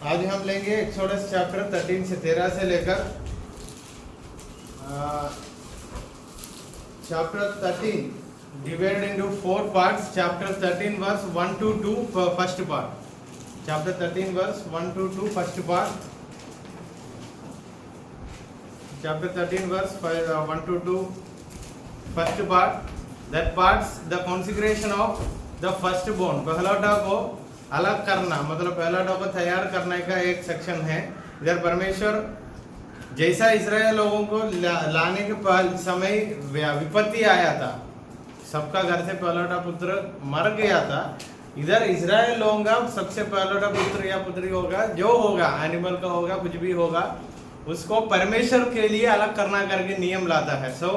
आज हम लेंगे एक्सोडस चैप्टर 13 से 13 से लेकर chapter 13 divided into 4 parts. Chapter 13 verse 1 to 2 first part. Chapter 13 verse 1 to 2 first part. Chapter 13 verse 1 to 2 first part. That parts the consecration of the firstborn. पहलौठा को अलग करना मतलब पहलौठा को तैयार करने का एक सेक्शन है. इधर परमेश्वर जैसा इस्राएल लोगों को लाने के समय विपत्ति आया था, सबका घर से पहलौठा पुत्र मर गया था. इधर इस्राएल लोगों का सबसे पहलौठा पुत्र या पुत्री होगा, जो होगा एनिमल का होगा, कुछ भी होगा, उसको परमेश्वर के लिए अलग करना करके नियम लाता है. सो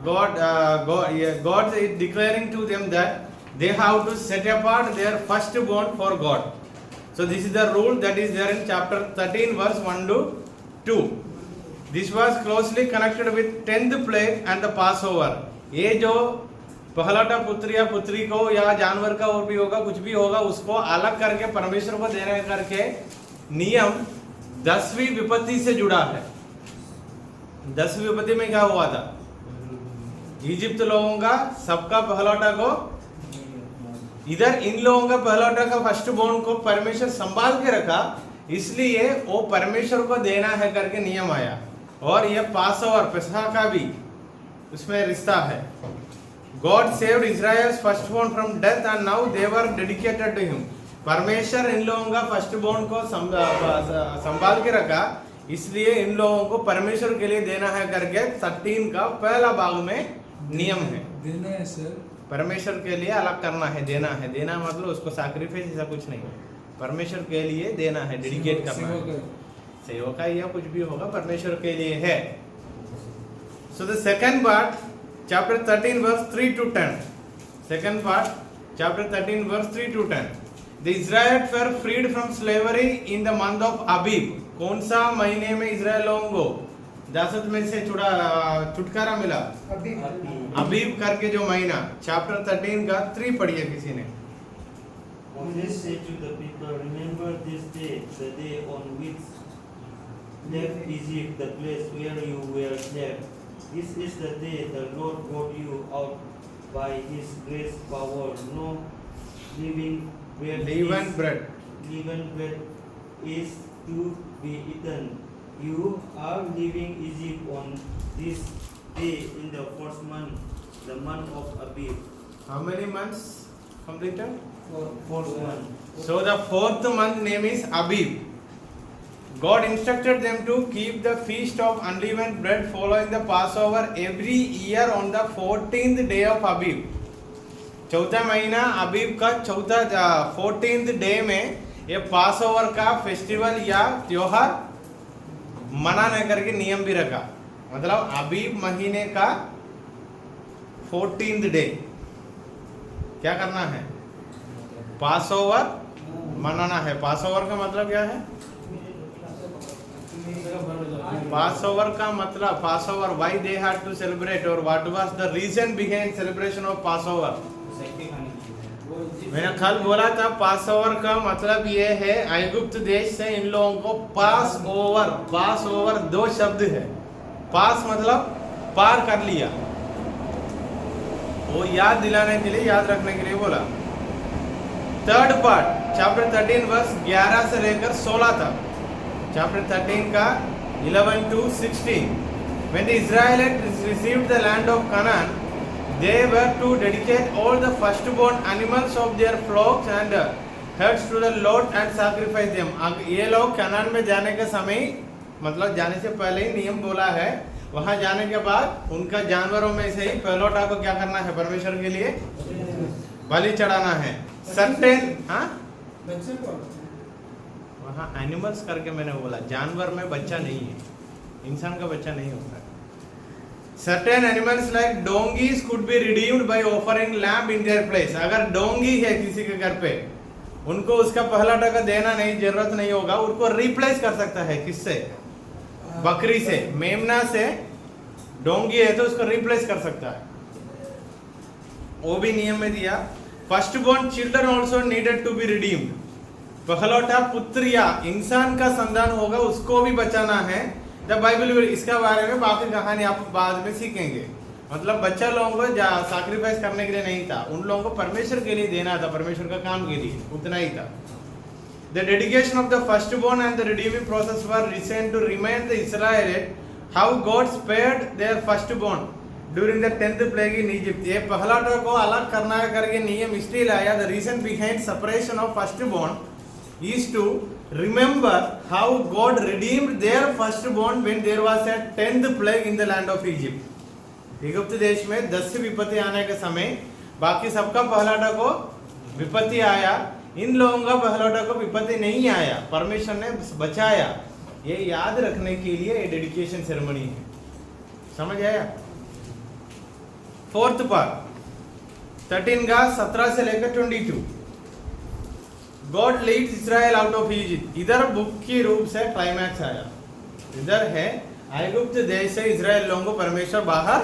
God is declaring to them that they have to set apart their firstborn for God. So this is the rule that is there in chapter 13 verse 1 to 2. This was closely connected with 10th plague and the Passover. ये जो पहलौठा पुत्र या पुत्री को या जानवर का और भी होगा, कुछ भी होगा, उसको अलग करके परमेश्वर को देने करके नियम 10वीं विपत्ति से जुड़ा है. 10वीं विपत्ति में क्या हुआ था? इजिप्त लोगों का सबका पहलौठा को, इधर इन लोगों का पहलौठा का फर्स्ट बोर्न को परमेश्वर संभाल के रखा, इसलिए वो परमेश्वर को देना है करके नियम आया. और ये पासओवर पेसहा का भी उसमें रिश्ता है. God saved Israel's firstborn from death and now they were dedicated to him. परमेश्वर इन लोगों का फर्स्टबोर्न को संभाल के रखा, इसलिए इन लोगों को परमेश्वर के लिए देना है करके 13 का पहला भाग में नियम है. देना है सर, परमेश्वर के लिए अलग करना है, देना है. देना मतलब उसको सैक्रिफाइस ऐसा कुछ नहीं, परमेश्वर के लिए देना है, डेडिकेट करना है. सेवका या कुछ भी होगा परमेश्वर के लिए है. So the second part chapter 13 verse 3 to 10. Second part chapter 13 verse 3 to 10. The Israelites were freed from slavery in the month of Abib. कौन सा महीने में इज़राइल लोगों को दासत्व में से छुटकारा मिला? अबीब करके जो महीना. चैप्टर 13 का 3 पढ़िए किसी ने. Moses said to the people, remember this day, the day on which left Egypt, the place where you were left. This is the day the Lord brought you out by His grace power. No living bread is to be eaten. You are leaving Egypt on this day in the first month, the month of Abib. How many months completed? Fourth month. So the fourth month name is Abib. God instructed them to keep the feast of unleavened bread following the Passover every year on the 14th day of Abib. चौथा महीना अबीब का चौथा 14th day में ये Passover का festival या त्योहार मनाने करके नियम भी रखा. मतलब अबीब महीने का 14th डे क्या करना है? पासओवर मनाना है. पासओवर का मतलब क्या है? पासओवर का मतलब Passover, why they had to celebrate और what was the reason behind celebration of Passover. मैंने कल बोला था पासओवर का मतलब ये है, ऐगुप्त देश से इन लोगों को पास ओवर 2 शब्द है. पास मतलब पार कर लिया, वो याद दिलाने के लिए, याद रखने के लिए बोला. थर्ड पार्ट चैप्टर 13 वर्स 11 से लेकर 16 तक. चैप्टर 13 का 11 to 16. When the Israelites received the land of Canaan, they were to dedicate all the firstborn animals of their flocks and herds to the Lord and sacrifice them. ये लोग कनान में जाने के समय, मतलब जाने से पहले ही नियम बोला है, वहां जाने के बाद उनका जानवरों में से ही पहलौठा को क्या करना है? परमेश्वर के लिए बलि चढ़ाना है. सर्टेन वहाँ एनिमल्स करके मैंने बोला, जानवर में बच्चा नहीं है, इंसान का बच्चा नहीं होता है. Certain animals like donkeys could be redeemed by offering lamb in their place. अगर डोंगी है किसी के घर पे, उनको उसका पहला टका देना नहीं, जरूरत नहीं होगा, उनको रिप्लेस कर सकता है. किससे? बकरी से, मेमना से. डोंगी है तो उसको रिप्लेस कर सकता है, वो भी नियम में दिया. First born children also needed to be redeemed. पहलौठा पुत्र या इंसान का संतान होगा उसको भी बचाना है। द बाइबल, इसका बारे में बाकी कहानी आप बाद में सीखेंगे। मतलब बच्चा लोगों को सैक्रिफाइस करने के लिए नहीं था, उन लोगों को परमेश्वर के लिए देना था, परमेश्वर का काम के लिए, उतना ही था। The dedication of the firstborn and the redeeming process were recent to remind the Israelites how God spared their firstborn during the 10th plague in Egypt. ये पहलौठा को अलग करना करके नियम इसलिए लाया। The reason behind separation of firstborn is to remember how God redeemed their firstborn when there was a 10th plague in the land of Egypt. Egypt देश में 10 विपत्ति आने के समय बाकी सबका पहलौठा को विपत्ति आया, इन लोगों का पहलौठा को विपत्ति नहीं आया, परमेश्वर ने बचाया। ये याद रखने के लिए ये डेडिकेशन सेरेमनी है। समझ आया? फोर्थ पार्ट 13 का 17 से लेकर 22। God leads Israel out of Egypt. इधर बुक की रूप से क्लाइमैक्स आया। इधर है ऐगुप्त देश से इजराइल लोगों को परमेश्वर बाहर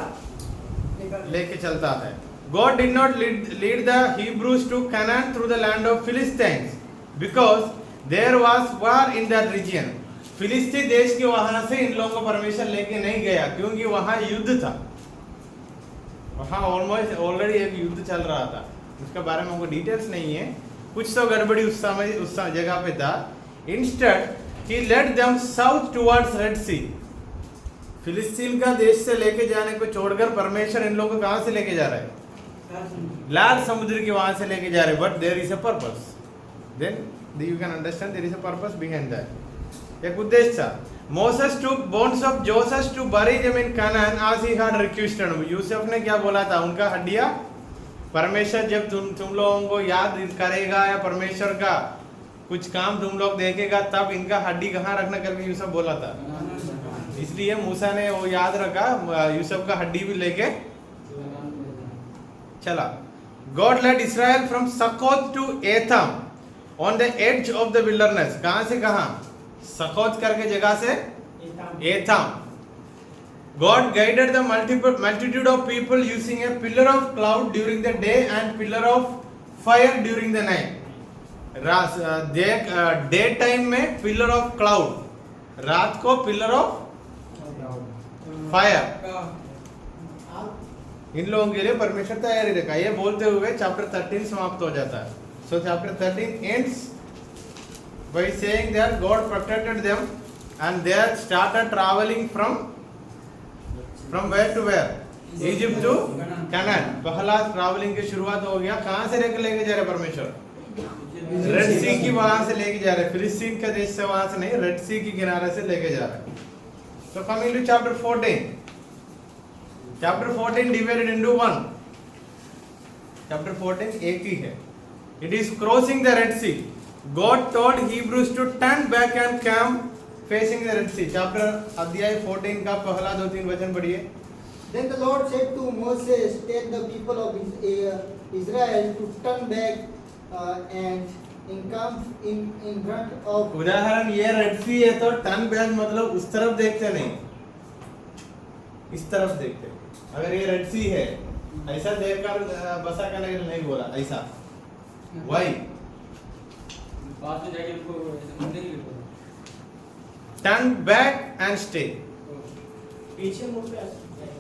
लेके चलता है। God did not lead the Hebrews to Canaan through the land of Philistines because there was war in that region. फिलिस्ती देश के वहां से इन लोगों को परमेश्वर लेके नहीं गया क्योंकि वहां युद्ध था। वहां ऑलमोस्ट ऑलरेडी एक युद्ध चल रहा था, उसके बारे में हमको डिटेल्स नहीं है, कुछ तो गड़बड़ी उस समय उस जगह पे था। Instead, he led them south towards Red Sea. फिलिस्तीन का देश से लेके जाने को छोड़कर परमेश्वर इन लोगों को कहां से लेके जा रहा है? लाल समुद्र के वहां से लेके जा रहे। But there is a purpose, then you can understand there is a purpose behind that. एक उद्देश्य था। Moses took bones of Joseph to bury them in Canaan as he had requested. Yusuf ने क्या बोला था? उनका हड्डियां परमेश्वर जब तुम लोगों को याद करेगा या परमेश्वर का कुछ काम तुम लोग देखेगा तब इनका हड्डी कहाँ रखना करके यूसुफ बोला था। इसलिए मूसा ने वो याद रखा, यूसुफ का हड्डी भी लेके चला। God led Israel from Succoth to Etham on the edge of the wilderness. कहां से कहां? Succoth करके जगह से Etham. God guided the multitude of people using a pillar of cloud during the day and pillar of fire during the night. Day time में pillar of cloud, रात को pillar of fire. इन लोगों के लिए परमेश्वर तैयारी रखा। ये बोलते हुए चैप्टर 13 समाप्त हो जाता है। सो chapter 13 ends by saying that God protected them and they started traveling from where to where? Egypt to Canaan. पहला ट्रैवलिंग की शुरुआत हो गया। कहां से लेके जा रहे परमेश्वर? रेड सी की वहां से लेके जा रहे, फिलिस्तीन का देश से वहां से नहीं, रेड सी की किनारे से लेके जा रहे। So coming to chapter 14। Chapter 14 divided into one. Chapter 14 एक ही है। It is crossing the Red Sea. God told Hebrews to turn back and camp facing the Red Sea. Chapter अध्याय 14 का पहला 2-3 वचन पढ़िए। Then the Lord said to Moses, "Tell the people of Israel to turn back and encamp in front of." उदाहरण ये red सी है तो turn back मतलब उस तरफ देखते नहीं, इस तरफ देखते। अगर ये रेड सी है ऐसा देखकर बसा करने के लिए नहीं बोला, ऐसा why turn back and stay,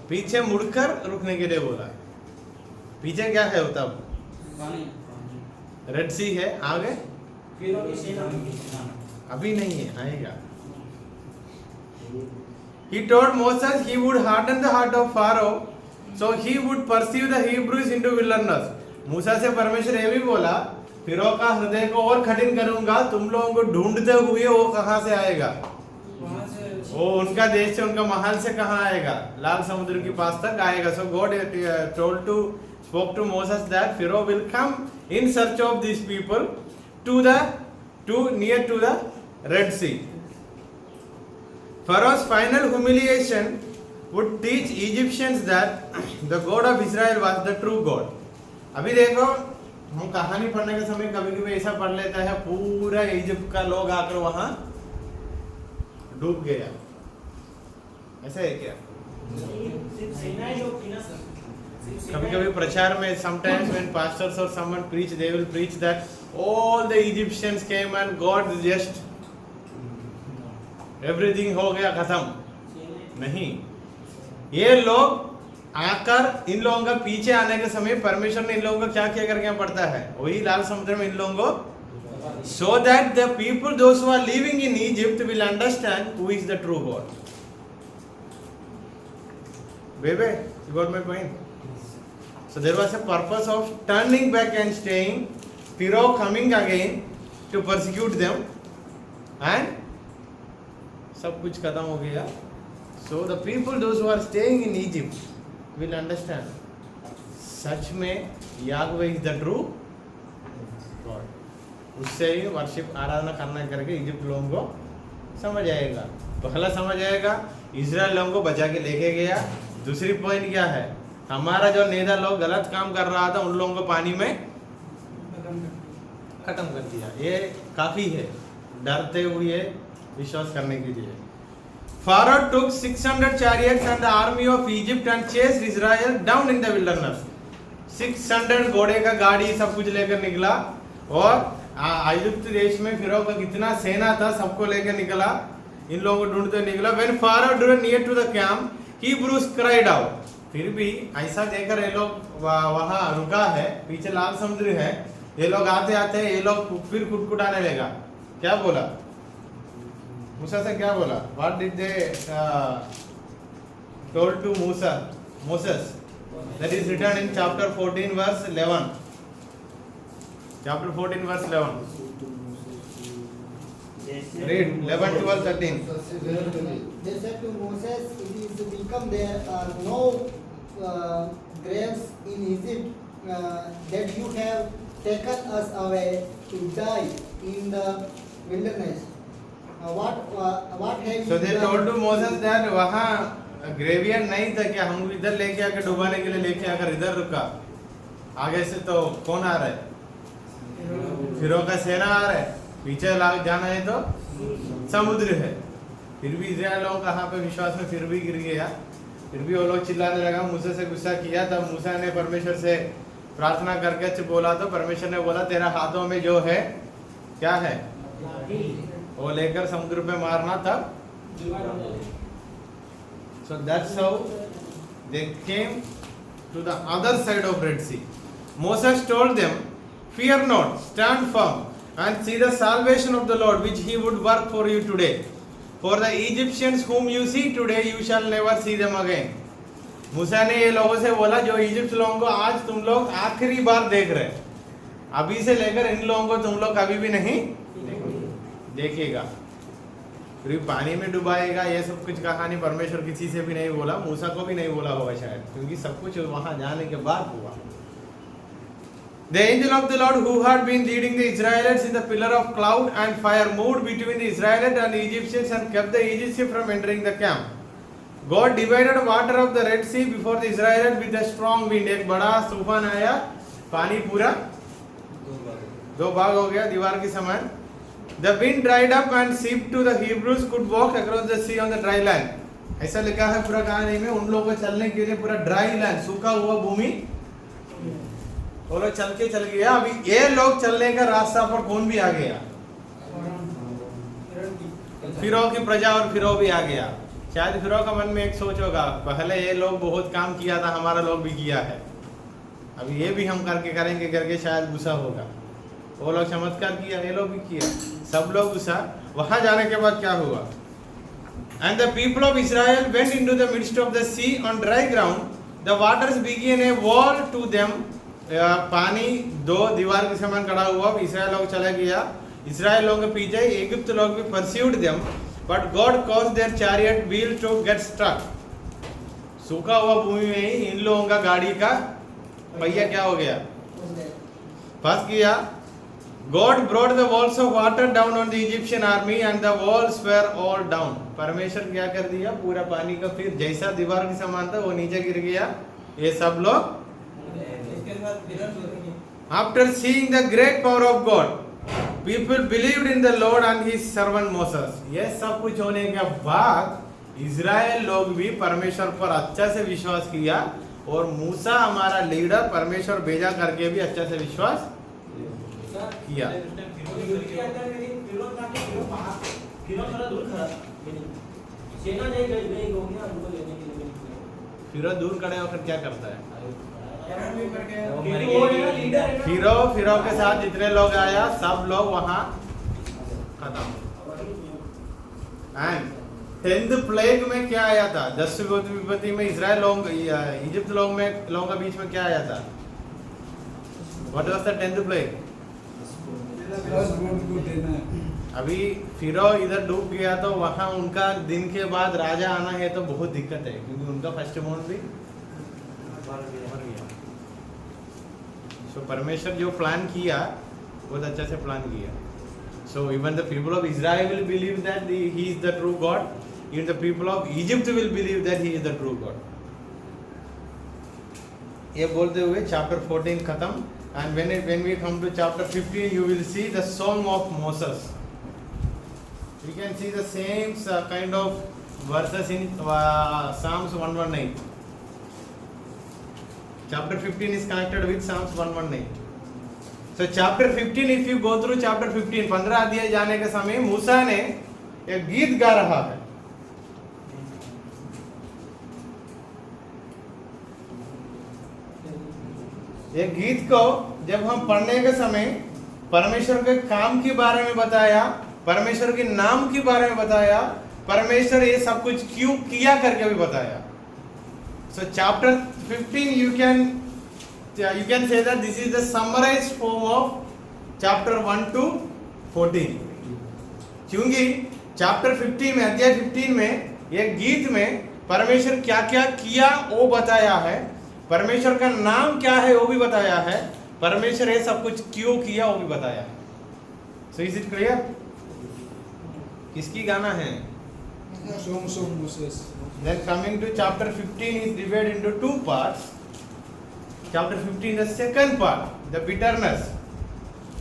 पीछे मुड़कर रुकने के लिए बोला। पीछे क्या है तब? रेड सी है, आगे अभी नहीं है, आएगा। He told Moses he would harden the heart of Pharaoh, so he would pursue the Hebrews into wilderness. मूसा से परमेश्वर ये भी बोला, फिरौ का हृदय को और कठिन करूंगा, तुम लोगों को ढूंढते हुए वो कहां से आएगा? वो उनका देश से, उनका महल से कहां आएगा? लाल समुद्र के पास तक आएगा। So God spoke to Moses that Pharaoh will come in search of these people near to the Red Sea. Pharaoh's final humiliation would teach Egyptians that the God of Israel was the true God. अभी देखो, हम कहानी पढ़ने के समय कभी कभी ऐसा पढ़ लेता है पूरा इजिप्ट का लोग आकर वहां डूब गया, ऐसा है क्या? कभी कभी प्रचार में sometimes when pastors or someone preach, they will preach that all the Egyptians came and God just everything हो गया खत्म. नहीं, ये लोग आकर इन लोगों का पीछे आने के समय परमेश्वर ने इन लोगों को क्या किया करके पड़ता है, वही लाल समुद्र में इन लोगों को, so that the people those who are living in Egypt will understand who is the true God. Baby, you got my point? So there was a purpose of turning back and staying, Pharaoh coming again to persecute them, and सब कुछ खत्म हो गया. So the people those who are staying in Egypt will understand. सच में Yahweh is the true God. उससे ही worship आराधना करना करके Egypt लोगों को समझ आएगा. पहला समझ आएगा, इजराइल लोगों को बचा के लेके गया. दूसरी पॉइंट क्या है, हमारा जो नेता लोग गलत काम कर रहा था उन लोगों को पानी में खत्म कर दिया. ये काफी है डरते हुए विश्वास करने के लिए. Pharaoh took 600 chariots and the army of Egypt and chased Israel down in the wilderness. 600 घोड़े का गाड़ी सब कुछ लेकर निकला और इजिप्ट देश में फिरौन का कितना सेना था सबको लेकर निकला. इन लोगों को ढूंढते निकला. When Pharaoh drew near to the camp, Hebrews cried out. फिर भी ऐसा देखकर ये लोग वहां रुका है, पीछे लाल समुद्र है, ये लोग आते आते ये लोग फिर कुटकुटाने लगा. क्या बोला मूसा से, क्या बोला? What did they told to Moses? That is written in chapter 14 verse 11. Chapter 14 verse 11. Read 11, 12, 13. They said to Moses, it is become there are no graves in Egypt that you have taken us away to die in the wilderness. What have you So they done? told to Moses that वहाँ ग्रेवियन नहीं था क्या, हम इधर लेके आकर डुबाने के लिए लेके आकर इधर रुका. आगे से तो कौन आ रहा है? फिरौन का सेना आ रहा है. पीछे जाना है तो समुद्र है. फिर भी इजराइल लोग कहाँ पे विश्वास में फिर भी गिर गया. फिर भी वो लोग चिल्लाने लगा, मूसा से गुस्सा किया. तब मूसा ने परमेश्वर से प्रार्थना करके बोला तो परमेश्वर ने बोला तेरा हाथों में जो है क्या है, वो लेकर समुद्र पे मारना. तब so that's how they came to the other side of Red Sea. Moses told them, fear not, stand firm and see the salvation of the Lord which he would work for you today. For the Egyptians whom you see today you shall never see them again. मूसा ने ये लोगों से बोला जो Egypt लोगों को आज तुम लोग आखिरी बार देख रहे, अभी से लेकर इन लोगों को तुम लोग कभी भी नहीं देखेगा. फिर पानी में डुबाएगा, ये सब कुछ कहानी परमेश्वर किसी से भी नहीं बोला, मूसा को भी नहीं बोला होगा शायद, क्योंकि सब कुछ वहां जाने के बाद हुआ. The angel of the Lord who had been leading the Israelites in the pillar of cloud and fire moved between the Israelites and the Egyptians and kept the Egyptians from entering the camp. God divided water of the Red Sea before the Israelites with a strong wind. एक बड़ा तूफान आया, पानी पूरा दो भाग हो गया दीवार के समान. The wind dried up and seemed to the Hebrews could walk across the sea on the dry land. ऐसा लिखा है पूरा कहानी में, उन लोगों को चलने के लिए पूरा ड्राई लैंड, सूखा हुआ भूमि, वो लोग चल के चल गया. अभी ये लोग चलने का रास्ता पर कौन भी आ गया? फिरौन की प्रजा और फिरौन भी आ गया. शायद फिरौन का मन में एक सोच होगा, पहले ये लोग बहुत काम किया था, हमारा लोग भी किया है, अभी ये भी हम करके करेंगे करके शायद गुस्सा होगा. वो लोग चमत्कार किया, ये लोग भी किया, सब लोग गुस्सा. वहां जाने के बाद क्या हुआ? And the people of Israel went into the midst of the sea on dry ground. The waters began a wall to them. पानी दो दीवार के समान खड़ा हुआ. इसराइल लोग चला गया, इसराइल लोगों के पीछे इजिप्ट लोग भी pursued them, but God caused their chariot wheel to get stuck. सूखा हुआ भूमि में ही इन लोगों का गाड़ी का पहिया क्या हो गया? फंस गया. God brought the walls of water down on the Egyptian army and the walls were all down. परमेश्वर क्या कर दिया? पूरा पानी का फिर जैसा दीवार के समान था वो नीचे गिर गया. ये सब लोग after seeing the great power of God, people believed in the Lord and his servant Moses. ये सब कुछ होने के बाद इजराइल लोग भी परमेश्वर पर अच्छा से विश्वास किया और मूसा हमारा लीडर परमेश्वर भेजा करके भी अच्छा से विश्वास किया। फिर दूर खड़े होकर क्या करता है? फिरो के साथ जितने लोग आया सब लोग वहां खत्म। एंड 10th प्लेग में क्या आया था? 10 विपत्ति में इजराइल लोग इजिप्ट लोगों के बीच में क्या आया था? What was the 10th plague? अभी फिरो इधर डूब गया तो वहां उनका दिन के बाद राजा आना है तो बहुत दिक्कत है, क्योंकि उनका फर्स्ट बोर्न भी मर गया। सो परमेश्वर जो प्लान किया बहुत अच्छा से प्लान किया। So even the people of Israel will believe that he is the true God, even the people of Egypt will believe that he is the true God. ये बोलते हुए चैप्टर 14 खत्म। And when we come to chapter 15, you will see the song of Moses. We can see the same kind of verses in Psalms 119. Chapter 15 is connected with Psalms 119. So chapter 15, if you go through chapter 15, 15 अध्याय जाने के समय मूसा ने एक गीत गा रहा है। ये गीत को जब हम पढ़ने के समय परमेश्वर के काम के बारे में बताया, परमेश्वर के नाम के बारे में बताया, परमेश्वर ये सब कुछ क्यों किया करके भी बताया। सो chapter 15 you can say that this is the summarized form of chapter 1 to 14, क्योंकि चैप्टर 15 में अध्याय 15 में ये गीत में परमेश्वर क्या क्या किया वो बताया है, परमेश्वर का नाम क्या है वो भी बताया है, परमेश्वर ये सब कुछ क्यों किया वो भी बताया है। So is it clear? किसकी गाना है? Songs of Moses. Then coming to chapter 15 is divided into two parts. Chapter 15, the second part, the bitterness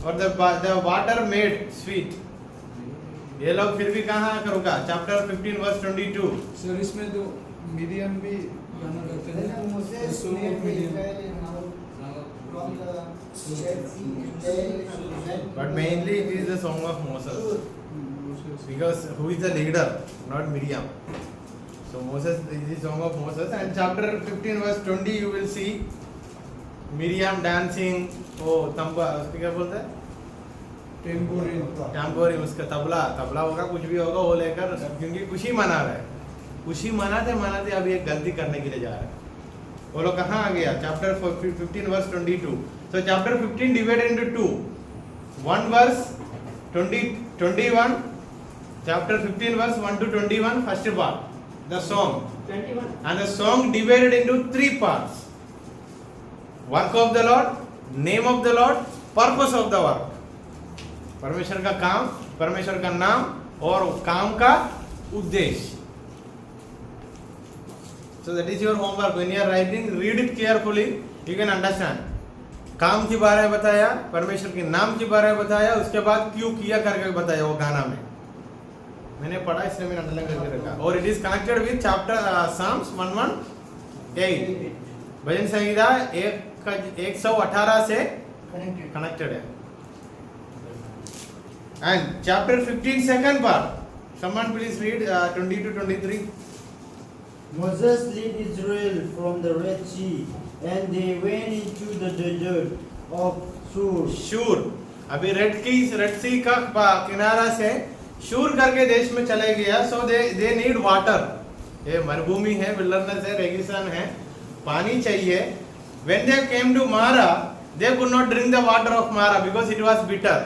or the water made sweet. ये लोग फिर भी कहाँ आकर रुका? Chapter 15 verse 22। सर इसमें तो मीडियम भी गाना गाते हैं। Then Moses Song made of the Midian. Israel from the Red Sea. But mainly it is the song of Moses, Moses. because who is the leader, not Miriam. So Moses is the song of Moses, and chapter 15 verse 20 you will see Miriam dancing. वो तंबा उसको क्या बोलते हैं? Tambourine. टैम्पोरिन, उसका तबला होगा, कुछ भी होगा वो लेकर, क्योंकि खुशी मना रहे हैं। खुशी मनाते मनाते अभी एक गलती करने के लिए जा रहे हैं। वो लोग कहाँ आ गया? Chapter 15 verse 22। So chapter 15 divided into two. One verse 21. Chapter 15 verse 1 to 21, first part, the song. 21. And the song divided into three parts. Work of the Lord, name of the Lord, purpose of the work. परमेश्वर का काम, परमेश्वर का नाम और काम का उद्देश्य। So that is your homework. When you are writing, read it carefully. You can understand. काम के बारे में बताया, परमेश्वर के नाम के बारे में बताया, उसके बाद क्यों किया करके बताया वो गाना में। मैंने पढ़ा इसलिए मैंने अंडरलाइन करके रखा। और it is connected with chapter Psalms 118. भजन संहिता 118 से connected है। And chapter 15 second part. Someone please read 20 to 23. Moses led Israel from the Red Sea, and they went into the desert of Shur. शूर, अभी red सी का किनारा से शूर करके देश में चले गया। सो दे नीड वाटर। ये मरुभूमि है, विल्डरनेस है, रेगिस्तान है, पानी चाहिए। When they came to Mara, they could not drink the water of Mara because it was bitter.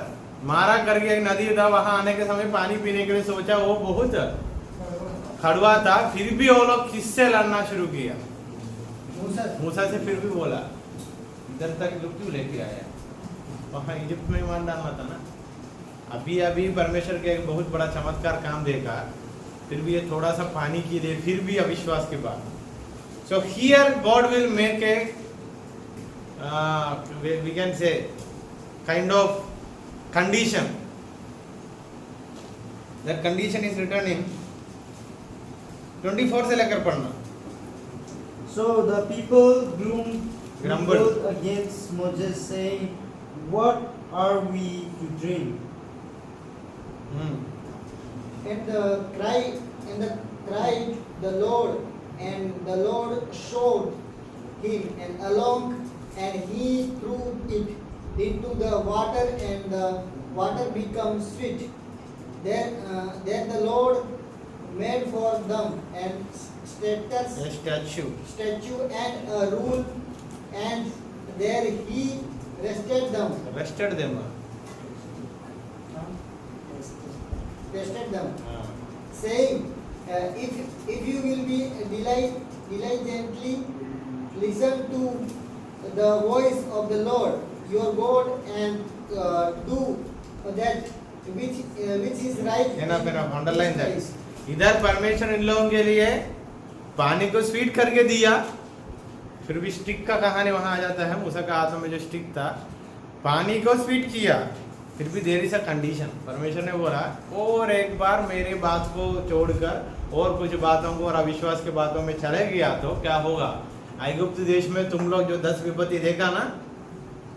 मारा करके एक नदी था, वहां आने के समय पानी पीने के लिए सोचा, वो बहुत कड़वा था। फिर भी वो लोग किससे लड़ना शुरू किया? मूसा से। फिर भी बोला इधर तक लोग क्यों लेके आया? वहां इजिप्ट में मान डालना था ना। अभी अभी परमेश्वर के एक बहुत बड़ा चमत्कार काम देखा, फिर भी ये थोड़ा सा पानी के लिए फिर भी अविश्वास के बाद। So here God will make A V can say kind of condition. That condition is written in 24 से लेकर पढ़ना। So the people Grumbled. against Moses, saying, "What are we to drink?" And cried the Lord, and the Lord showed him and along, and he threw it into the water, and the water became sweet. Then the Lord made for them and A statue. statue and a rule, and there he rested them. Rested them. Rested them, saying, if you will be diligently listen to the voice of the Lord your God, and do that which is right. Enough, underline in that. His eyes. इधर परमेश्वर इन लोगों के लिए पानी को sweet करके दिया, फिर भी स्टिक का कहानी वहां आ जाता है। मूसा का हाथों में जो स्टिक था, पानी को स्वीट किया, फिर भी देयर इज अ कंडीशन। परमेश्वर ने बोला और एक बार मेरे बात को छोड़कर और कुछ बातों को और अविश्वास के बातों में चले गया तो क्या होगा? ऐगुप्त देश में तुम लोग जो 10 विपत्ति देखा ना,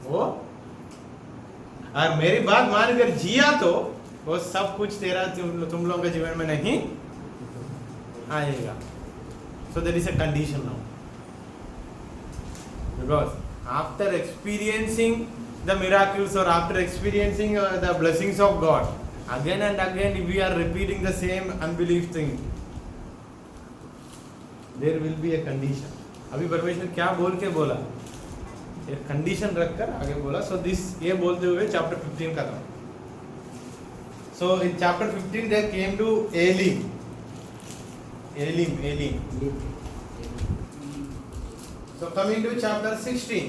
वो और मेरी बात मानकर जिया तो वो सब कुछ तेरा तुम लोगों के जीवन में नहीं आएगा। So there is a condition now, because after experiencing the miracles or after experiencing the blessings of God, again and again if we are repeating the same unbelief thing, there will be a condition. अभी परमेश्वर क्या बोल के बोला, एक condition रखकर आगे बोला। सो दिस ये बोलते हुए चैप्टर 15 का था। सो in chapter 15 they came to Elim. So coming to chapter 16,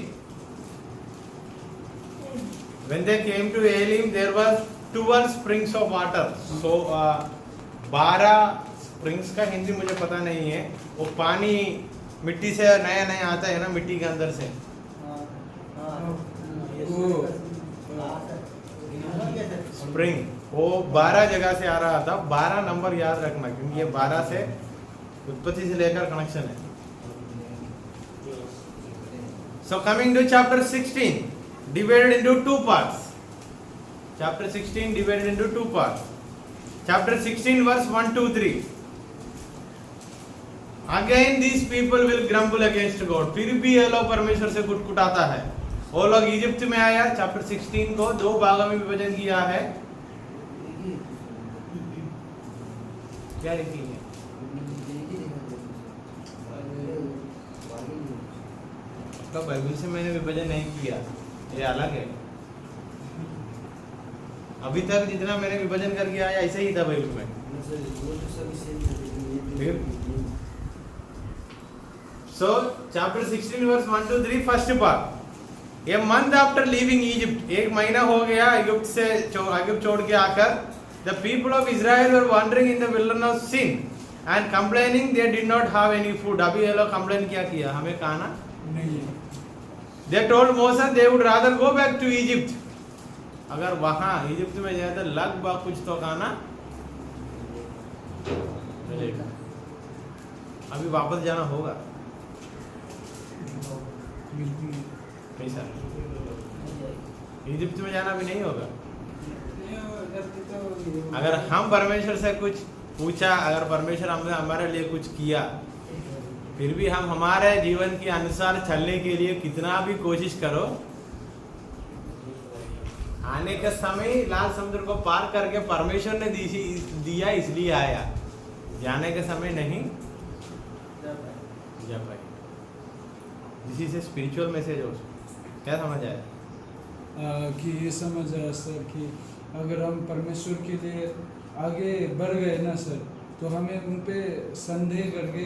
when they came to Elim, there was 12 springs of water. So 12 springs का हिंदी मुझे पता नहीं है। वो पानी मिट्टी से नया नया आता है ना, मिट्टी के अंदर से। स्प्रिंग वो 12 जगह से आ रहा था। 12 नंबर याद रखना, क्योंकि ये 12 से उत्पत्ति से लेकर कनेक्शन है। So coming to chapter 16, divided into 2 parts. Chapter 16 divided into 2 parts. Chapter 16 verse 1, 2, 3. Again these people will grumble against God. फिर भी ये लोग परमेश्वर से कुटकुटाता है। वो लोग इजिप्ट में आया, चैप्टर 16 को 2 भागों में विभाजन किया है। क्या लिखी है? तो बाइबल से मैंने विभाजन नहीं किया, ये अलग है। अभी तक जितना मैंने विभाजन करके आया ऐसे ही था बाइबल में। So chapter 16 verse 1 to 3 first part. A month after leaving Egypt, एक महीना हो गया इजिप्ट छोड़ के आकर, the people of Israel were wandering in the wilderness sin and complaining they did not have any food. अभी ये लोग कंप्लेन क्या किया? हमें खाना नहीं है। They told Moses they would rather go back to Egypt. अगर वहाँ इजिप्ट में जाए तो लगभग कुछ तो खाना मिलेगा। अभी वापस जाना होगा कैसा? इजिप्ट में जाना भी नहीं होगा। अगर हम परमेश्वर से कुछ पूछा, अगर परमेश्वर हमने हमारे लिए कुछ किया, फिर भी हम हमारे जीवन के अनुसार चलने के लिए कितना भी कोशिश करो, आने का समय लाल समुद्र को पार करके परमेश्वर ने दिया इसलिए आया, जाने का समय नहीं जा पाए। This is a spiritual message also. क्या समझ आया? कि ये समझ आया सर कि अगर हम परमेश्वर के लिए आगे बढ़ गए ना सर, तो हमें उन पे संदेह करके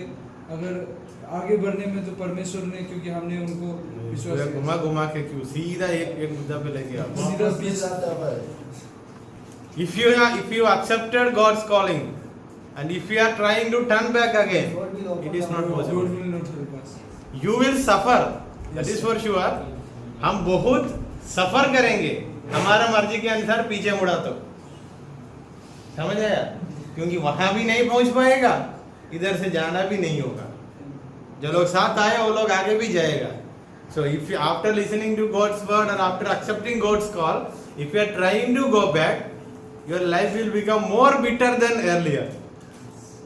अगर आगे बढ़ने में तो परमेश्वर ने, क्योंकि हमने उनको विश्वास घुमा घुमा के क्यों सीधा एक मुद्दा पे लेके आओ। सीधा बीच If you accepted God's calling and if you are trying to turn back again, it is not God possible. will not help us. You will suffer. That Yes, is sir. for sure. हम बहुत सफर करेंगे हमारा मर्जी के अनुसार पीछे मुड़ा तो, समझ आया? क्योंकि वहां भी नहीं पहुंच पाएगा, इधर से जाना भी नहीं होगा। जो लोग साथ आए वो लोग आगे भी जाएगा. So if you, after listening to God's word or after accepting God's call, if you are trying to go back, your life will become more bitter than earlier.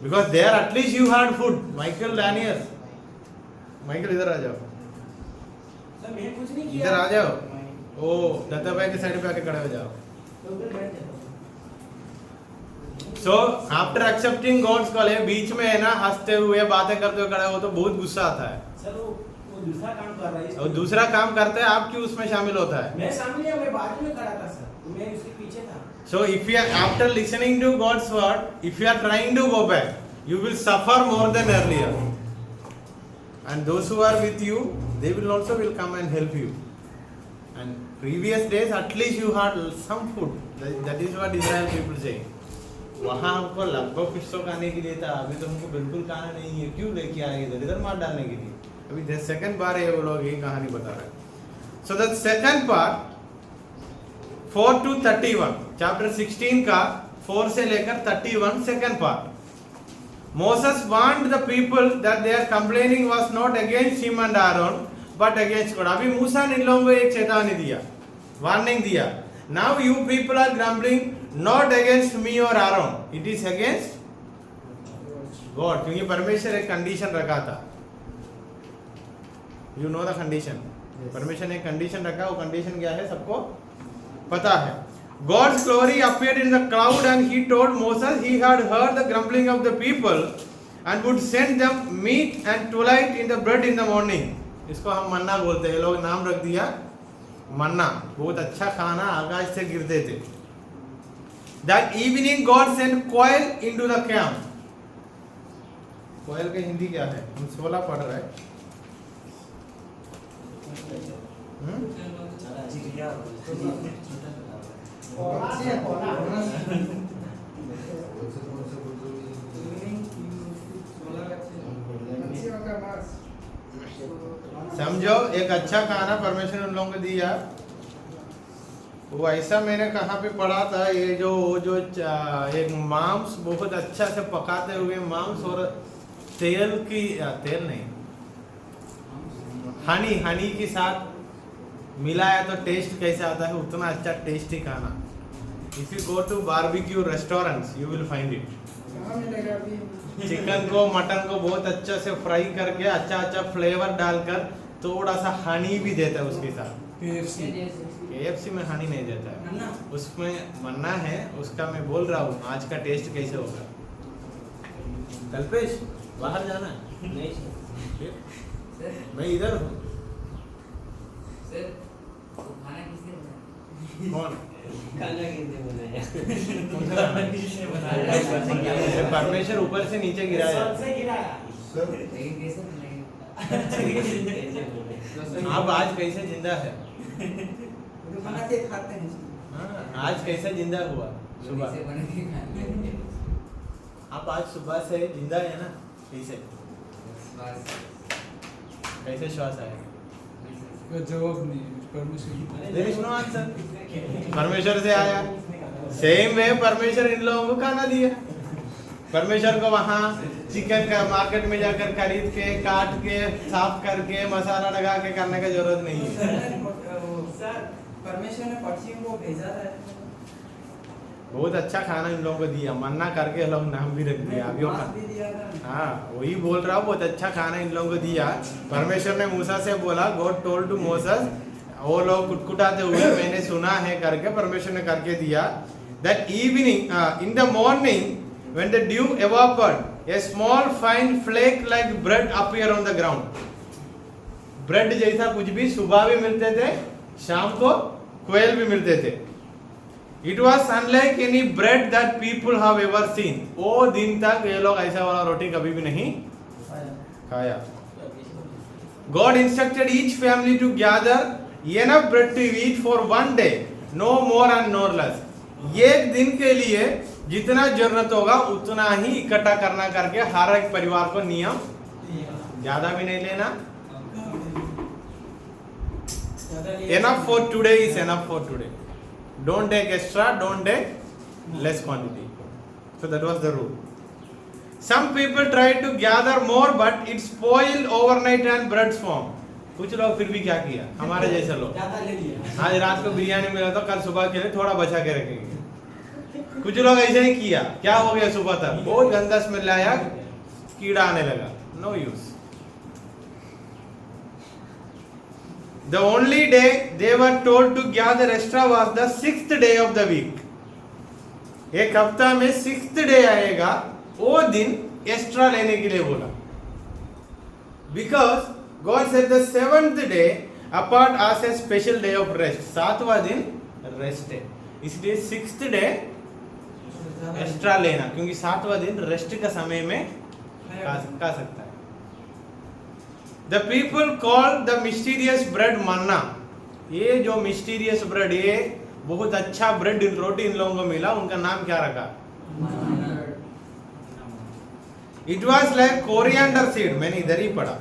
Because there at least you had food. Michael Daniel. Michael इधर आ जाओ. Sir मैंने कुछ नहीं किया. इधर आ जाओ. ओ दत्ता भाई के साइड पे आके खड़े हो जाओ. तो उधर बैठ जाओ. So after accepting God's call है बीच में है ना हंसते हुए बातें करते हुए खड़े हो तो बहुत गुस्सा आता है. सर वो दूसरा काम कर रहा है. और दूसरा काम करते हैं आप क्यों उसमें शामिल होता है? मैं सामने मैं बाजू में खड़ा था सर. मैं उसके पीछे था. So if you are after listening to God's word, if you are trying to go back, you will suffer more than earlier. And those who are with you, they will also will come and help you. And previous days, at least you had some food. That is what Israel people say. वहाँ हमको लगभग कुछ तो खाने के लिए था. अभी तो हमको बिल्कुल खाना नहीं है. क्यों लेके आए इधर मार डालने के लिए? अभी सेकंड बार ये वो लोग ये कहानी बता रहे हैं. So the second part 4 to 31 chapter 16 का 4 से लेकर 31 second part. Moses warned the people that their complaining was not against him and Aaron but against God. अभी मूसा ने इन लोगों को एक चेतावनी दिया, वार्निंग दिया. Now you people are grumbling not against me or Aaron, it is against God. क्योंकि परमेश्वर एक कंडीशन रखा था. You know the condition. परमेश्वर ने एक कंडीशन रखा. वो कंडीशन क्या है सबको पता है. God's glory appeared in the cloud and he told Moses he had heard the grumbling of the people and would send them meat and twilight in the bread in the morning. इसको हम मन्ना बोलते हैं. लोग नाम रख दिया मन्ना. बहुत अच्छा खाना आकाश से गिरते थे. That evening God sent quail into the camp. quail के हिंदी क्या है? हम 16 पढ़ रहे हैं. समझो एक अच्छा खाना परमेश्वर उन लोगों को दिया. वो ऐसा मैंने कहाँ पे पढ़ा था. ये जो एक मांस बहुत अच्छा से पकाते हुए मांस और तेल नहीं हनी के साथ मिलाया तो टेस्ट कैसे आता है उतना अच्छा टेस्टी खाना. If you go to barbecue restaurants you will find it. Chicken को मटन को बहुत अच्छा से फ्राई करके अच्छा फ्लेवर डालकर थोड़ा सा हनी भी देता है उसके साथ. KFC में हनी नहीं देता है. उसमें मन्ना है. उसका मैं बोल रहा हूँ आज का टेस्ट कैसे होगा. कल्पेश बाहर जाना नहीं मैं इधर हूँ. सर खाना किसने बनाया? कौन खाना किसने बनाया? परमेश्वर ऊपर से नीचे गिराया. सबसे गिराया. लेकिन कैसे बनाएगा? आप आज कैसे जिंदा है? तो बना के खाते हैं. हाँ, आज कैसे जिंदा हुआ सुबह? से बना के खाते हैं. आप आज सुबह से जिंदा है ना? कैसे बस कैसे श्वास आया? का जवाब नहीं है. परमेश्वर There is no answer. परमेश्वर से आया. सेम वे परमेश्वर इन लोगों को खाना दिया. परमेश्वर को वहाँ चिकन का मार्केट में जाकर खरीद के काट के साफ करके मसाला लगा के करने का जरूरत नहीं है. सर परमेश्वर ने पक्षियों को भेजा था. बहुत अच्छा खाना इन लोगों को दिया. मन्ना करके लोग नाम भी रख दिया. अभी हाँ वही बोल रहा हूँ. बहुत अच्छा खाना इन लोगों को दिया. परमेश्वर ने मूसा से बोला गॉड टोल्ड टू मोसेस. वो लोग कुटकुटाते हुए मैंने सुना है करके परमेश्वर ने करके दिया. That evening in the morning when the dew evaporated a small fine flake like bread appear on the ground. Bread जैसा कुछ भी सुबह भी मिलते थे शाम को क्वेल भी मिलते थे. It was unlike any bread that people have ever seen. वो दिन तक ये लोग ऐसा वाला रोटी कभी भी नहीं खाया. God instructed each family to gather enough bread to eat for one day, no more and no less. एक दिन के लिए जितना जरूरत होगा उतना ही इकट्ठा करना करके हर एक परिवार को नियम. ज्यादा भी नहीं लेना. Enough for today is enough for today. Don't take extra, don't take less quantity. So that was the rule. Some people try to gather more, but it spoiled overnight and bread form. कुछ लोग फिर भी क्या किया, हमारे जैसे लोग, ज्यादा ले लिया। आज रात को बिरयानी मिला तो कल सुबह के लिए थोड़ा बचा के रखेंगे। कुछ लोग ऐसे ही किया, क्या हो गया सुबह तक बहुत गंदा स्मेल आया, कीड़ा आने लगा। No use. The only day they were told to gather extra was the 6th day of the week. एक हफ्ता में 6th day आएगा, वो दिन एक्स्ट्रा लेने के लिए बोला। Because God set the 7th day apart as a special day of rest. 7वां दिन रेस्ट है, इसलिए 6th day एक्स्ट्रा लेना, क्योंकि 7वां दिन रेस्ट का समय में खा सकता है। The people called the mysterious bread manna. ये जो mysterious bread, ये बहुत अच्छा ब्रेड रोटी इन लोगों को मिला, उनका नाम क्या रखा? It was like coriander seed. मैंने इधर ही पढ़ा।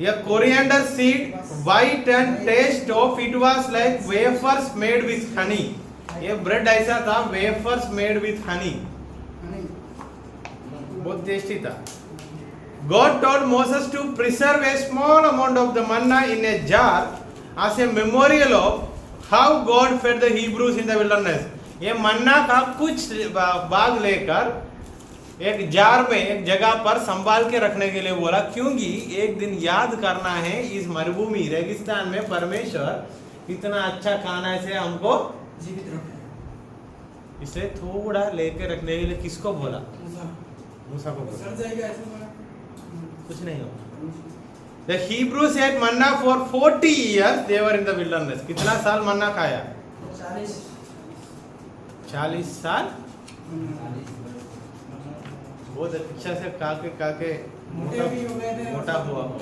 यह coriander seed, white and taste of it was like wafers made with honey. ये ब्रेड ऐसा था, wafers made with honey. बहुत टेस्टी था। God told Moses to preserve a small amount of the manna in a jar as a memorial of how God fed the Hebrews in the wilderness. ये मन्ना का कुछ भाग लेकर एक jar में एक जगह पर संभाल के रखने के लिए बोला, क्योंकि एक दिन याद करना है इस मरुभूमि रेगिस्तान में परमेश्वर इतना अच्छा खाना से हमको जीवित रखा। इसे थोड़ा लेके रखने के लिए किसको बोला? मूसा को बोला। सड़ जाएगा ऐसे बोला। कुछ नहीं होगा। The Hebrews ate manna for 40 years. They were in the wilderness. कितना साल मन्ना खाया? 40 साल। बहुत अच्छा से काके मोटे भी हो गए थे। मोटा हुआ हो,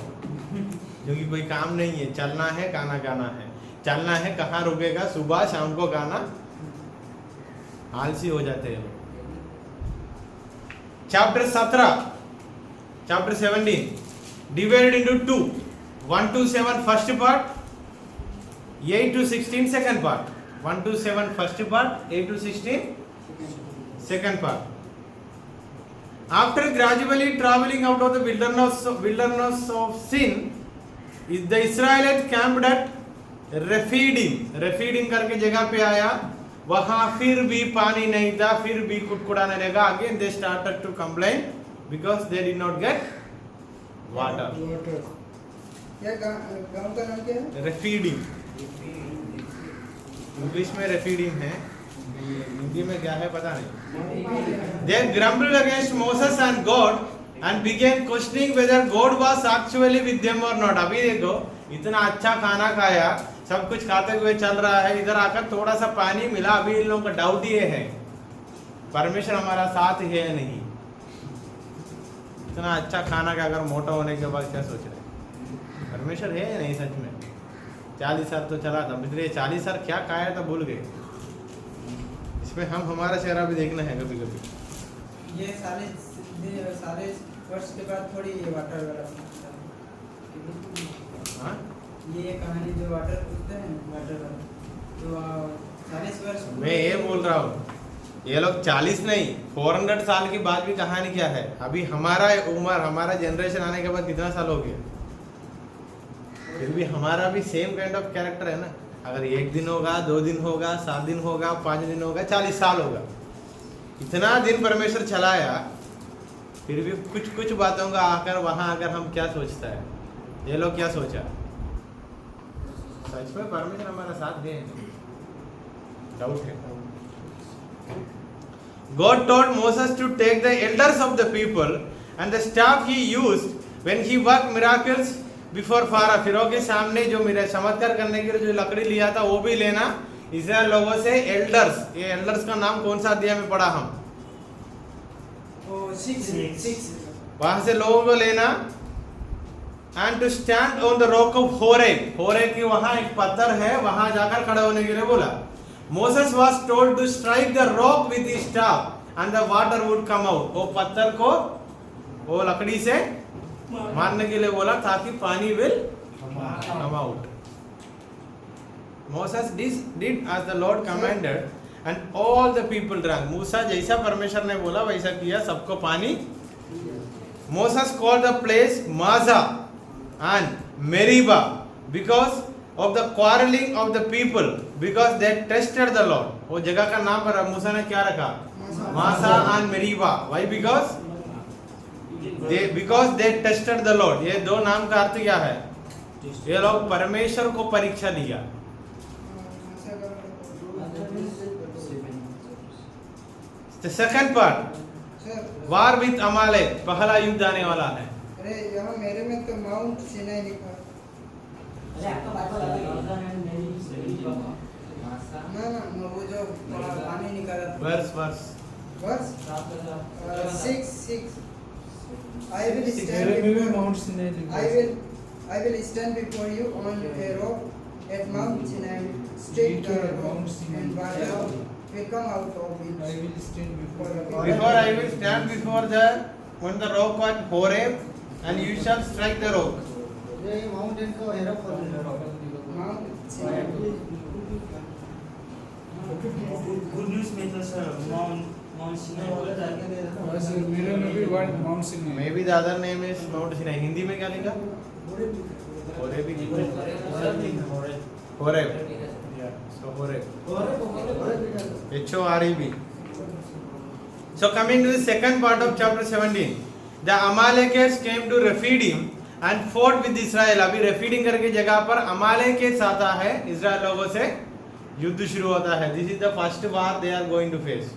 क्योंकि कोई काम नहीं है, चलना है, खाना खाना है, चलना है, कहाँ रुकेगा, सुबह शाम को खाना, आलसी हो जाते हैं लोग। Chapter 17, Chapter 17 divided into two, 1 to 7 first part, 8 to 16 second part. 1 to 7 first part, 8 to 16 second part. After gradually traveling out of the wilderness of sin, the Israelites camped at Rephidim करके जगह पे आया, वहां फिर भी पानी नहीं था, फिर भी कुड़कुड़ाने लगा। Again they started to complain because they did not get water. क्या गांव का नाम क्या है? Rephidim, इंग्लिश में Rephidim है, हिंदी में क्या है पता नहीं। They grumbled against Moses and God and began questioning whether God was actually with them or not. अभी देखो, इतना अच्छा खाना खाया, सब कुछ खाते हुए चल रहा है, इधर आकर थोड़ा सा पानी मिला, अभी इन लोगों का डाउट ये है परमेश्वर हमारा साथ है या नहीं। इतना अच्छा खाना का अगर मोटा होने के बाद क्या सोच रहे, परमेश्वर है या नहीं सच में? 40 साल तो चला था, पिछले 40 साल क्या खाया था भूल गए। इसमें हम हमारा चेहरा भी देखना है कभी कभी। ये सारे वर्ष के बाद थोड़ी वाटर वाला। हाँ? ये कहानी जो वाटर पूछते हैं वाटर वाला, तो 40 वर्ष। मैं ये बोल रहा हूँ, ये लोग 40 नहीं 400 साल के बाद भी कहानी क्या है। अभी हमारा उम्र, हमारा जनरेशन आने के बाद कितना साल हो गया, फिर भी हमारा भी सेम काइंड ऑफ कैरेक्टर है ना। अगर 1 दिन होगा, 2 दिन होगा, 7 दिन होगा, 5 दिन होगा, 40 साल होगा, इतना दिन परमेश्वर चलाया, फिर भी कुछ बातों का आकर वहां आकर हम क्या सोचता है, ये लोग क्या सोचा। सच में परमेश्वर हमारा साथ है, डाउट है। God told Moses to take the elders of the people and the staff he used when he worked miracles before Pharaoh. फिरौन के सामने जो मेरे चमत्कार करने के लिए जो लकड़ी लिया था वो भी लेना। इस्राएल लोगों से एल्डर्स, ये एल्डर्स का नाम कौन सा अध्याय में पढ़ा हम? वहां से लोगों को लेना। And to stand on the rock of Horeb, Horeb की वहां एक पत्थर है, वहां जाकर खड़े होने के लिए बोला। Moses was told to strike the rock with his staff and the water would come out. वो पत्थर को वो लकड़ी से मारने के लिए बोला ताकि पानी will come out. Moses did as the Lord commanded and all the people drank. मूसा जैसा परमेश्वर ने बोला वैसा किया, सबको पानी Moses called the place Maza and Meribah because of the quarreling of the people, because they tested the Lord. वो जगह का नाम पर मूसा ने क्या रखा? Masa and Meribah. Why? Because they tested the Lord. ये दो नाम का अर्थ क्या है? ये लोग परमेश्वर को परीक्षा लिया. The second part, war with Amalek. पहला युद्ध आने वाला है. अरे यहाँ मेरे में तो माउंट सिनाई लिखा ना वो जो पानी निकाला Verse. 6 I will मेरे stand में भी before माउंट सिनाई लिखा I will stand before you on a rock at Mount Sinai, straight rock, and water will come out of it. I will stand before Before I will stand before on the rock at Horeb, and you shall strike the rock. ये mountain को Hera for Mount Sinai. Good news में तो sir Mount Sinai बोलता है. बस मेरे में भी word Mount Sinai Maybe the other name is Mount Sinai. Hindi में क्या लिखा? Horeb. Horeb. So Horeb. Horeb. So coming to the second part of chapter 17, the Amalekites came to Rephidim and fought with Israel. अभी रेफीडिंग करके जगह पर अमालेकिट्स आता है, Israel लोगों से युद्ध शुरू होता है. This is the first war they are going to face.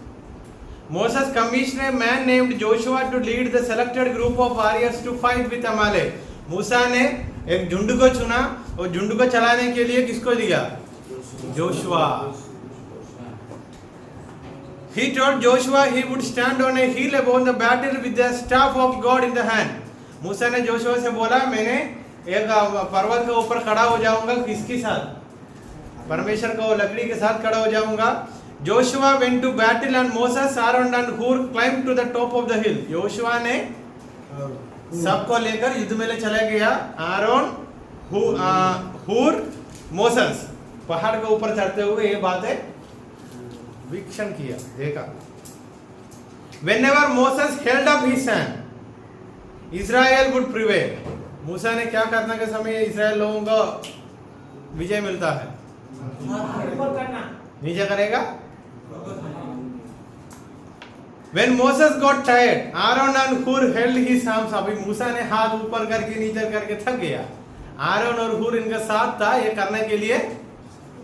Moses commissioned a man named Joshua to lead the selected group of warriors to fight with Amalek. मूसा ने एक झुंड को चुना और झुंड को चलाने के लिए किसको लिया? Joshua. He told Joshua he would stand on a hill above the battle with the staff of God in the hand. मूसा ने जोशुआ से बोला मैंने एक पर्वत के ऊपर खड़ा हो जाऊंगा. किसके साथ? परमेश्वर को लकड़ी के साथ खड़ा हो जाऊंगा. Joshua went to battle and Moses, Aaron and Hur climbed to the top of the hill. Joshua ने सबको लेकर युद्ध में ले चला गया. आरोन, हूर, मोसेस पहाड़ के ऊपर चढ़ते हुए ये बातें वीक्षण किया, देखा. Whenever Moses held up his hand, Israel would prevail. मूसा ने क्या करने के समय इस्राएल लोगों को विजय मिलता है? नीचे करेगा. When Moses got tired, Aaron and Hur held his arms. अभी मूसा ने हाथ ऊपर करके नीचे करके थक गया. आरोन और हुर इनका साथ था ये करने के लिए,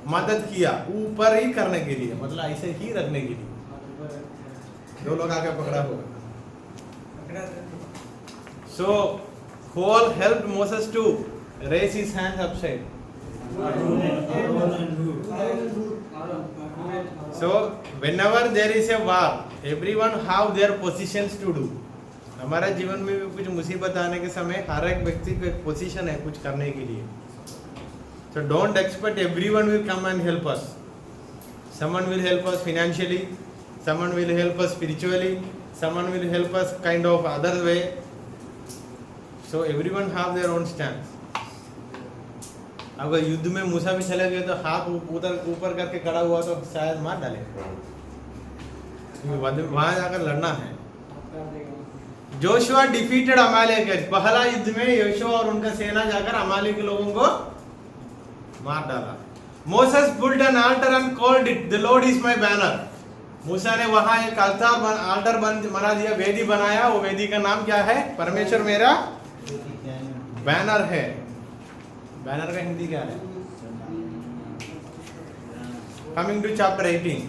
मदद किया ऊपर ही करने के लिए, मतलब ऐसे ही रखने के लिए. दो लोग आके पकड़ा होगा. So Hur helped Moses to raise his hands upside. So whenever there is a war, everyone have their positions to do. हमारे जीवन में भी कुछ मुसीबत आने के समय हर एक व्यक्ति को एक पोजीशन है कुछ करने के लिए. So don't expect everyone will come and help us. Someone will help us financially, someone will help us spiritually, someone will help us kind of other way. So everyone have their own stance. अगर युद्ध में मूसा भी चले गए तो हाथ ऊपर करके खड़ा हुआ तो शायद मार डाले. वहां जाकर लड़ना है. Joshua defeated Amalekites. पहला युद्ध में योशुआ और उनका सेना जाकर अमालेक लोगों को मार डाला. Moses pulled an altar and called it the Lord is my banner. मूसा ने वहां एक आल्टर बना दिया, वेदी बनाया. वो वेदी का नाम क्या है? परमेश्वर मेरा बैनर है. बैनर का हिंदी क्या है? Coming to chapter 18.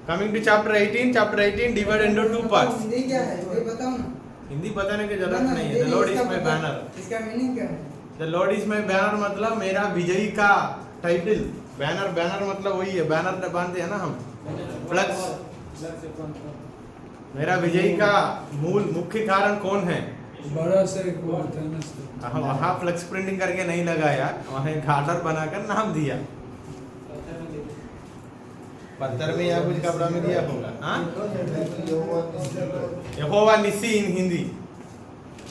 Coming to chapter 18 divided into two parts. Hindi क्या है ये बताओ ना. हिंदी बताने की जरूरत नहीं है. The Lord is my banner. इसका मीनिंग क्या है? The Lord is my banner मतलब मेरा विजयी का टाइटल. बैनर मतलब वही है, बैनर बांधते हैं ना हम, फ्लैग्स. मेरा विजयी का मुख्य कारण कौन है? बड़ा सा एक वो होता है ना. वहाँ फ्लैक्स प्रिंटिंग करके नहीं लगाया, वहाँ एक आर्डर बनाकर नाम दिया. पत्थर में या कुछ कपड़ा में दिया होगा. यहोवा निसी in Hindi.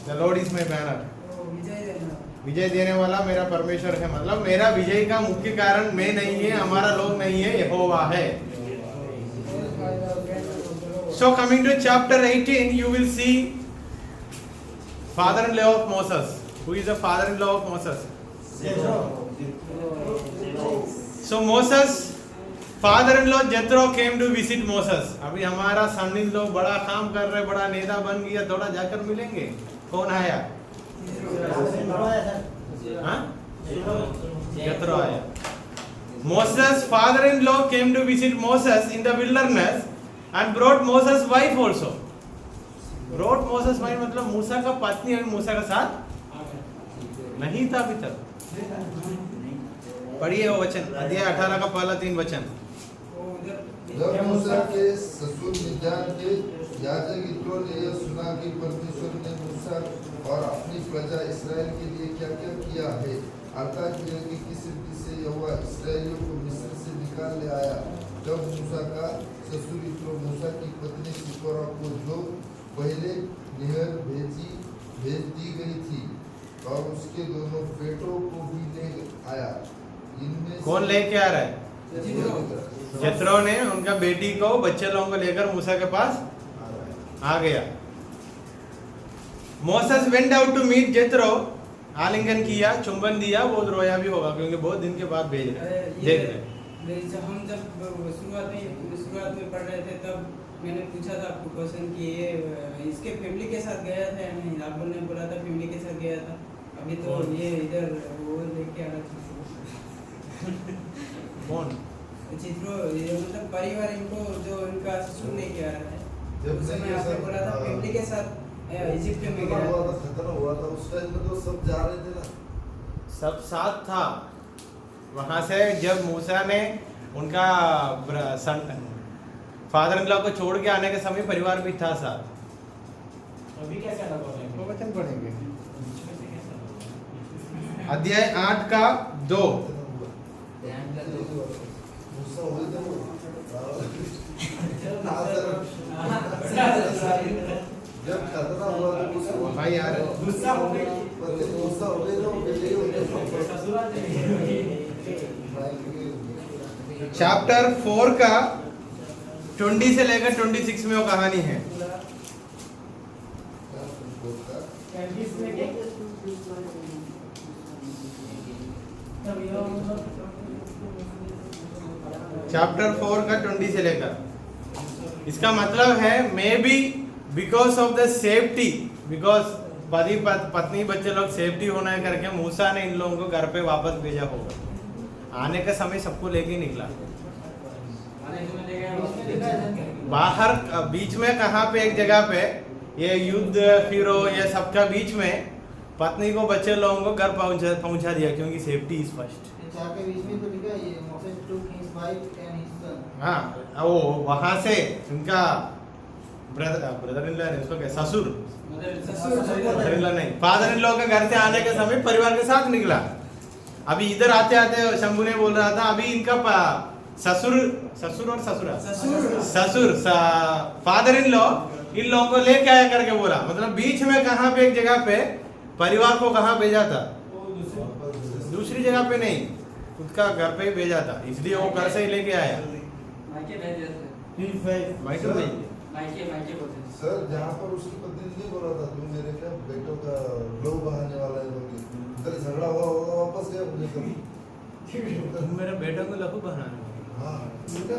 The Lord is my banner. विजय देने वाला मेरा परमेश्वर है. मतलब मेरा विजय का मुख्य कारण मैं नहीं है, हमारा लोग नहीं है, यहोवा है. So coming to chapter 18, you will see father-in-law of Moses. Who is the father-in-law of Moses? So Moses, father-in-law Jethro came to visit Moses. अभी हमारा son-in-law बड़ा काम कर रहे, बड़ा नेता बन गया, थोड़ा जाकर मिलेंगे. कौन आया? हाँ? Jethro आया. Moses' father-in-law came to visit Moses in the wilderness and brought Moses' wife also. Brought Moses' wife मतलब मूसा का पत्नी अभी मूसा का साथ नहीं था अभी तक. पढ़िए वो वचन, अध्याय 18 का पहला 3 वचन. जब मूसा के ससुर मिद्यान के याजक यित्रो ने यह सुना कि परमेश्वर ने मूसा और अपनी प्रजा इस्राएल के लिए क्या-क्या किया है, अर्थात यह कि किस रीति से यहोवा इस्राएलियों को मिस्र से निकाल ले आया, तब मूसा का ससुर यित्रो मूसा की पत्नी सिप्पोरा को जो पहले निहर भेज दी गई थी और उसके दोनों बेटों को भी ले आया. इनमें कौन लेके आ रहा है? जethro ने उनका बेटी को, बच्चे लोगों को लेकर मूसा के पास आ गया. Moses went out to meet Jethro. आलिंगन किया, चुंबन दिया, बहुत रोया भी होगा क्योंकि बहुत दिन के बाद भेज रहे. हम जब शुरुआत में पढ़ रहे थे तब मैंने पूछा था आपको क्वेश्चन कि ये इसके फैमिली के साथ गया था या नहीं. आप लोगों ने बोला था फैमिली के साथ गया था. अभी तो ये इधर वो लेके आ रहा था. कौन? चित्रो, ये मतलब परिवार इनको जो इनका ससुर लेके आ रहा है. उस समय आपने बोला था फैमिली के साथ इजिप्ट में गया था. खतरा हुआ था उस टाइम में, तो सब जा रहे थे ना, सब साथ था. वहां से जब मूसा ने उनका फादर इन लॉ को छोड़ के आने के समय परिवार भी था साथ. अभी कैसा लगा? वो वचन पढ़ेंगे. अध्याय 8 का 2. मूसा हुए थे वो. जब खतरा हुआ तो उसको भाई यार गुस्सा हो गई. मूसा हो गए तो बेटे होते ससुराल चैप्टर 4 का 20 से लेकर 26 में वो कहानी है. चैप्टर 4 का 20 से लेकर. इसका मतलब है may be because of the safety, because पति पत्नी बच्चे लोग सेफ्टी होना करके मूसा ने इन लोगों को घर पे वापस भेजा होगा. आने का समय सबको लेके निकला. बाहर बीच में कहाँ पे एक जगह पे ये युद्ध फिरो ये सबका बीच में पत्नी को बच्चे लोगों को घर पहुंचा दिया क्योंकि सेफ्टी इज फर्स्ट. के बीच में तो लिखा है ये Moses took his wife and his son. हाँ वो वहां से उनका ब्रदर इन लॉ है उसको क्या ससुर ब्रदर इन लॉ नहीं फादर इन लॉ के घर से आने के समय परिवार के साथ निकला. अभी इधर आते आते शंभू ने बोल रहा था अभी इनका ससुर और ससुर फादर इन लॉ इन लोगों को लेके आया करके बोला. मतलब बीच में कहाँ पे एक जगह पे परिवार को कहाँ भेजा था? दूसरी जगह पे नहीं, उसका घर पे ही भेजा था. इसलिए वो घर से ही लेके आया. सर जहाँ पर उसकी पत्नी ने बोला था तुम मेरे क्या बेटों का लहू बहाने वाला है, उधर झगड़ा हुआ होगा, वापस गया मुझे कभी मेरे बेटे को लहू बहाना. हाँ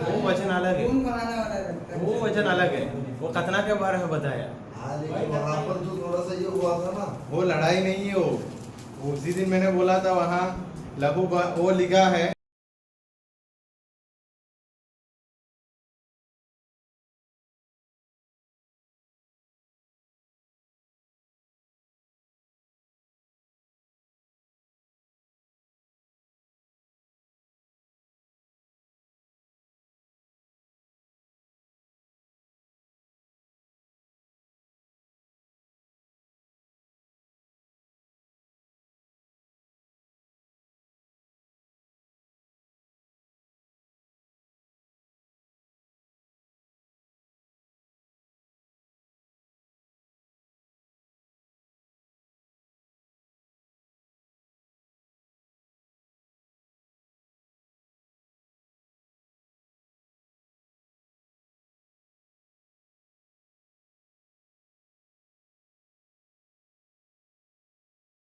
वो वचन अलग है. खून बहाने वाला लगता है. वो वचन अलग है. वो खतना के बारे में बताया. हाँ लेकिन वहाँ पर तो थोड़ा सा ये हुआ था ना, वो लड़ाई नहीं है. वो उसी दिन मैंने बोला था वहाँ लहू वो लिखा है